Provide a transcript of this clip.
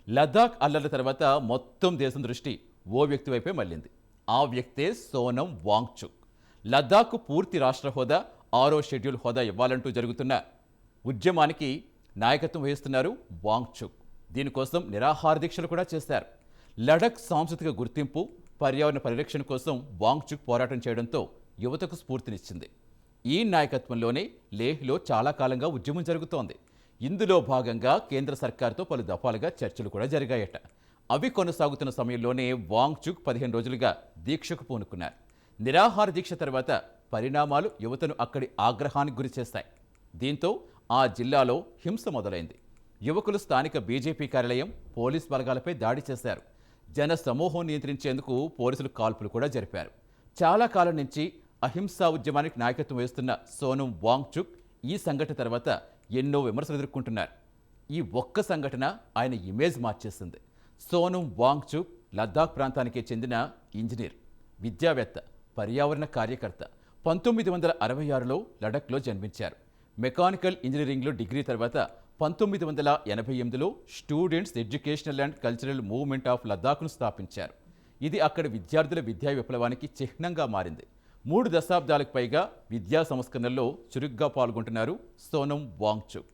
లద్దాఖ్ అల్లర్ల తర్వాత మొత్తం దేశం దృష్టి ఓ వ్యక్తి వైపే మళ్ళింది. ఆ వ్యక్తే సోనం వాంగ్చుక్. లద్దాఖ్ పూర్తి రాష్ట్ర హోదా, 6వ షెడ్యూల్ హోదా ఇవ్వాలంటూ జరుగుతున్న ఉద్యమానికి నాయకత్వం వహిస్తున్నారు వాంగ్చుక్. దీనికోసం నిరాహార దీక్షలు కూడా చేశారు. లడఖ్ సాంస్కృతిక గుర్తింపు, పర్యావరణ పరిరక్షణ కోసం వాంగ్చుక్ పోరాటం చేయడంతో యువతకు స్ఫూర్తినిచ్చింది. ఈ నాయకత్వంలోనే లేహ్లో చాలా కాలంగా ఉద్యమం జరుగుతోంది. ఇందులో భాగంగా కేంద్ర సర్కార్తో పలు దఫాలుగా చర్చలు కూడా జరిగాయట. అవి కొనసాగుతున్న సమయంలోనే వాంగ్చుక్ 15 రోజులుగా దీక్షకు పూనుకున్నారు. నిరాహార దీక్ష తర్వాత పరిణామాలు యువతను అక్కడి ఆగ్రహానికి గురిచేశాయి. దీంతో ఆ జిల్లాలో హింస మొదలైంది. యువకులు స్థానిక బీజేపీ కార్యాలయం, పోలీస్ బలగాలపై దాడి చేశారు. జన సమూహం నియంత్రించేందుకు పోలీసులు కాల్పులు కూడా జరిపారు. చాలా కాలం నుంచి అహింసా ఉద్యమానికి నాయకత్వం వహిస్తున్న సోనం వాంగ్చుక్ ఈ సంఘటన తర్వాత ఎన్నో విమర్శలు ఎదుర్కొంటున్నారు. ఈ ఒక్క సంఘటన ఆయన ఇమేజ్ మార్చేసింది. సోనం వాంగ్చుక్ లద్దాఖ్ ప్రాంతానికి చెందిన ఇంజనీర్, విద్యావేత్త, పర్యావరణ కార్యకర్త. 1966లో లడఖ్లో జన్మించారు. మెకానికల్ ఇంజనీరింగ్లో డిగ్రీ తర్వాత 1988లో students educational and cultural movement of లద్దాఖ్ను స్థాపించారు. ఇది అక్కడి విద్యార్థుల విద్యా విప్లవానికి చిహ్నంగా మారింది. 3 దశాబ్దాలకు పైగా విద్యా సంస్కరణల్లో చురుగ్గా పాల్గొంటున్నారు సోనం వాంగ్చుక్.